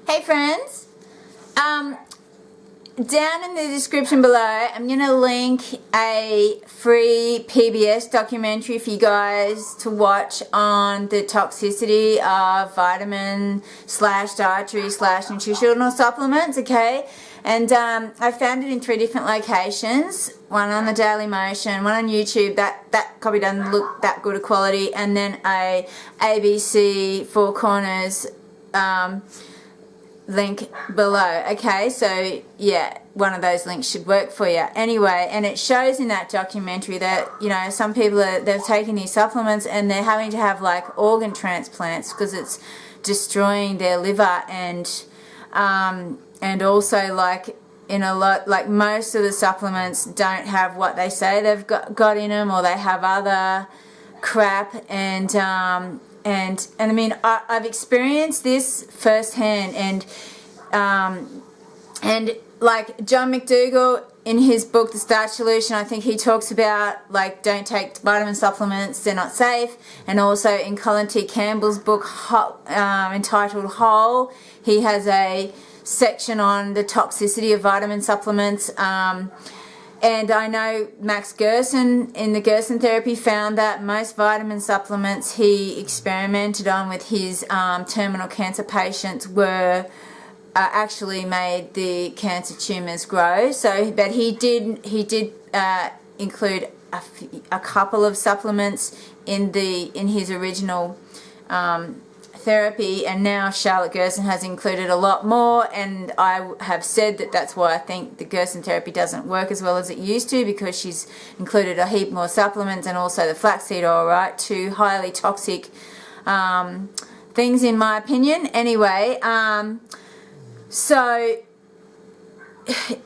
Hey friends, down in the description below I'm going to link a free PBS documentary for you guys to watch on the toxicity of vitamin / dietary / nutritional supplements, okay? And I found it in 3 different locations, one on the Daily Motion, one on YouTube, that copy doesn't look that good a quality, and then a ABC Four Corners link below. Okay, so yeah, one of those links should work for you. Anyway, and it shows in that documentary that, you know, some people they've taken these supplements and they're having to have like organ transplants because it's destroying their liver, and also like in a lot, like most of the supplements don't have what they say they've got in them, or they have other crap, and I mean, I've experienced this firsthand, and like John McDougall in his book The Starch Solution, I think he talks about like don't take vitamin supplements, they're not safe. And also in Colin T. Campbell's book entitled Whole, he has a section on the toxicity of vitamin supplements. And I know Max Gerson in the Gerson therapy found that most vitamin supplements he experimented on with his terminal cancer patients were actually made the cancer tumors grow. So, but he did include a couple of supplements in his original therapy, and now Charlotte Gerson has included a lot more, and I have said that that's why I think the Gerson therapy doesn't work as well as it used to, because she's included a heap more supplements, and also the flaxseed oil, right? 2 highly toxic things in my opinion. Anyway, so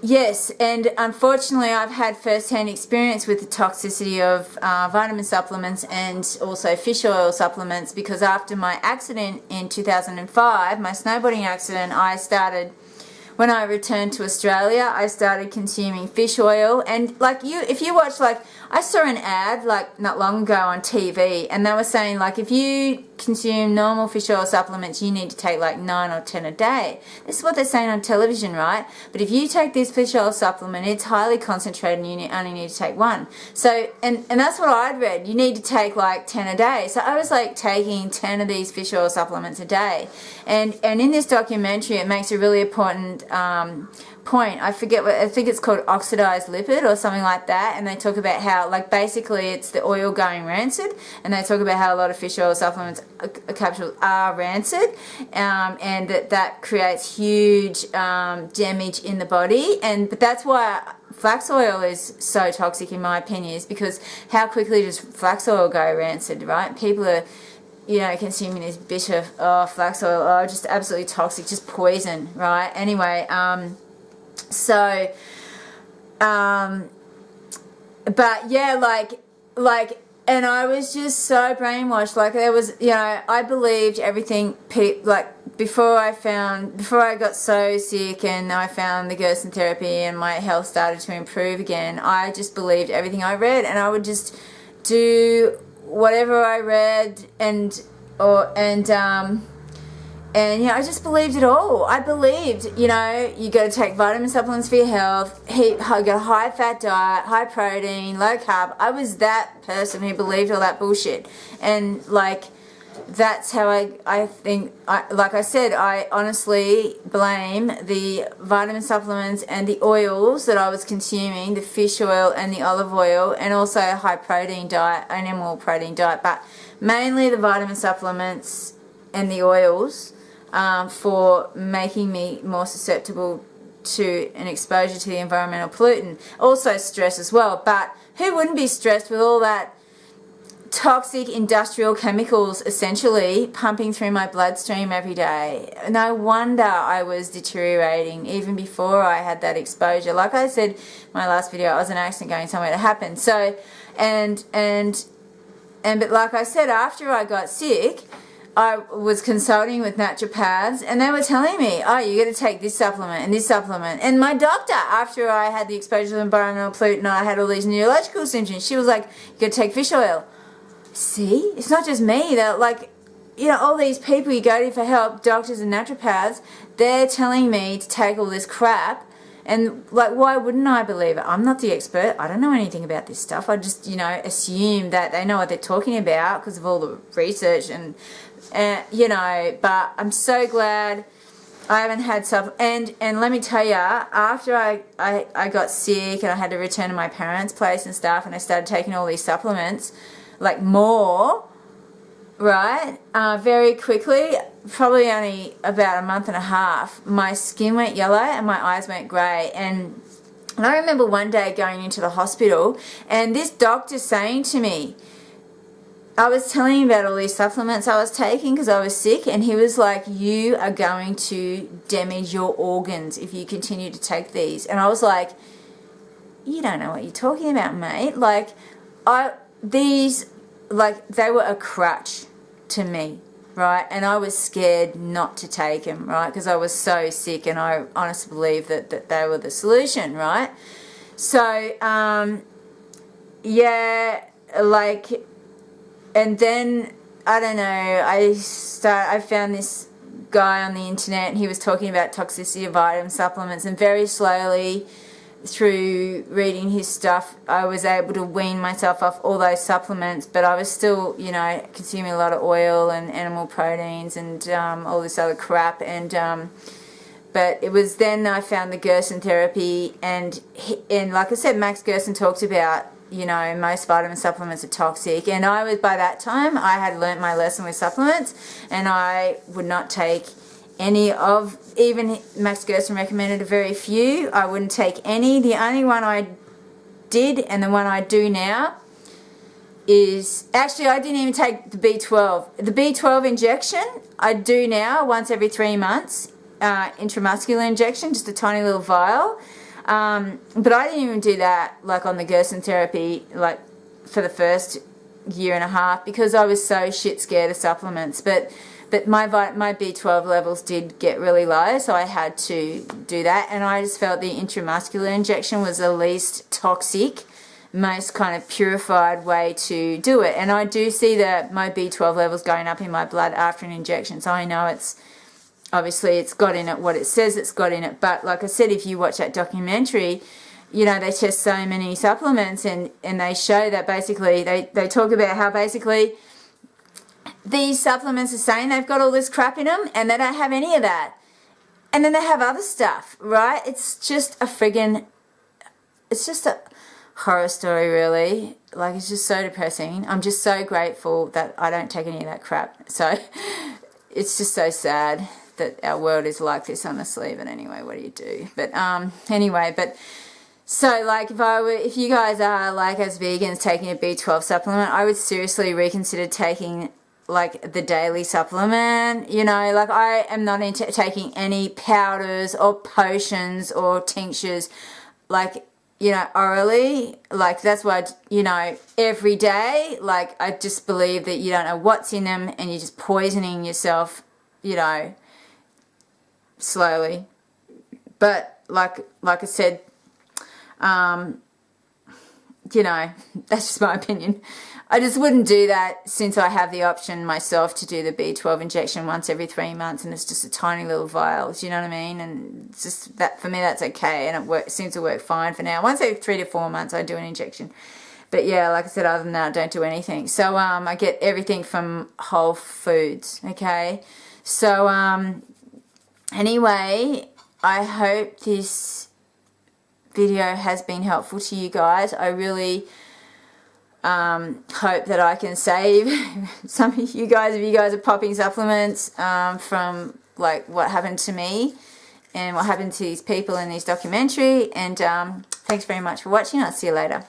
yes, and unfortunately I've had first-hand experience with the toxicity of vitamin supplements and also fish oil supplements, because after my accident in 2005, my snowboarding accident, when I returned to Australia, I started consuming fish oil. And like if you watch, like I saw an ad like not long ago on TV, and they were saying like if you consume normal fish oil supplements, you need to take like 9 or 10 a day. This is what they're saying on television, right? But if you take this fish oil supplement, it's highly concentrated and you only need to take 1. So, and that's what I'd read. You need to take like 10 a day. So I was like taking 10 of these fish oil supplements a day. And in this documentary, it makes a really important point. I think it's called oxidized lipid or something like that, and they talk about how like basically it's the oil going rancid, and they talk about how a lot of fish oil supplements capsules are rancid, and that creates huge damage in the body. But that's why flax oil is so toxic in my opinion, is because how quickly does flax oil go rancid, right? People are, you know, consuming this bitter flax oil, just absolutely toxic, just poison, right? Anyway, but yeah, like, and I was just so brainwashed. Like there was, you know, I believed everything. Like before I got so sick and I found the Gerson therapy and my health started to improve again, I just believed everything I read, and I would just do whatever I read, and you know, I just believed it all. I believed, you know, you got to take vitamin supplements for your health, got a high fat diet, high protein, low carb. I was that person who believed all that bullshit. And like, that's how I think, like I said, I honestly blame the vitamin supplements and the oils that I was consuming, the fish oil and the olive oil, and also a high protein diet, animal protein diet, but mainly the vitamin supplements and the oils, for making me more susceptible to an exposure to the environmental pollutant. Also stress as well, but who wouldn't be stressed with all that toxic industrial chemicals essentially pumping through my bloodstream every day? No wonder I was deteriorating even before I had that exposure. Like I said in my last video, I was in an accident going somewhere to happen. So, but like I said, after I got sick, I was consulting with naturopaths, and they were telling me, oh, you got to take this supplement and this supplement. And my doctor, after I had the exposure to environmental pollutant, I had all these neurological symptoms, she was like, you got to take fish oil. See, it's not just me. That like you know, all these people you go to for help, doctors and naturopaths, they're telling me to take all this crap. And, like, why wouldn't I believe it? I'm not the expert. I don't know anything about this stuff. I just, you know, assume that they know what they're talking about because of all the research and you know, but I'm so glad I haven't had and let me tell you, after I got sick and I had to return to my parents' place and stuff, and I started taking all these supplements, like more, right, very quickly, probably only about a month and a half, my skin went yellow and my eyes went grey. And I remember one day going into the hospital and this doctor saying to me, I was telling him about all these supplements I was taking because I was sick, and he was like, you are going to damage your organs if you continue to take these. And I was like, you don't know what you're talking about, mate. Like, they were a crutch to me, right? And I was scared not to take them, right? Because I was so sick, and I honestly believed that they were the solution, right? So, yeah, like... And then, I don't know, I found this guy on the internet, and he was talking about toxicity of vitamin supplements, and very slowly through reading his stuff I was able to wean myself off all those supplements, but I was still, you know, consuming a lot of oil and animal proteins and all this other crap. And but it was then I found the Gerson therapy, and like I said, Max Gerson talks about, you know, most vitamin supplements are toxic, and by that time I had learnt my lesson with supplements, and I would not take any of, even Max Gerson recommended a very few. I wouldn't take any. The only one I did, and the one I do now, is, actually I didn't even take the B12. The B12 injection I do now once every 3 months, intramuscular injection, just a tiny little vial. But I didn't even do that, like, on the Gerson therapy, like, for the first year and a half, because I was so shit scared of supplements. But my B12 levels did get really low, so I had to do that. And I just felt the intramuscular injection was the least toxic, most kind of purified way to do it. And I do see that my B12 levels going up in my blood after an injection, so I know obviously it's got in it what it says it's got in it. But like I said, if you watch that documentary, you know, they test so many supplements, and they show that basically they talk about how basically these supplements are saying they've got all this crap in them, and they don't have any of that. And then they have other stuff, right? It's just a horror story, really. Like, it's just so depressing. I'm just so grateful that I don't take any of that crap. So it's just so sad that our world is like this, honestly. But anyway, what do you do? But anyway, so, like, if you guys are, like, as vegans, taking a B12 supplement, I would seriously reconsider taking, like, the daily supplement. You know, like, I am not into taking any powders or potions or tinctures, like, you know, orally. Like, that's why, you know, every day, like, I just believe that you don't know what's in them, and you're just poisoning yourself, you know, slowly. But like I said, you know, that's just my opinion. I just wouldn't do that, since I have the option myself to do the B12 injection once every 3 months, and it's just a tiny little vial, do you know what I mean? And it's just that, for me, that's okay, and it seems to work fine for now. Once every 3 to 4 months I do an injection. But yeah, like I said, other than that, I don't do anything. So I get everything from Whole Foods, okay? So anyway, I hope this video has been helpful to you guys. I really hope that I can save some of you guys, if you guys are popping supplements, from, like, what happened to me and what happened to these people in this documentary. And thanks very much for watching. I'll see you later.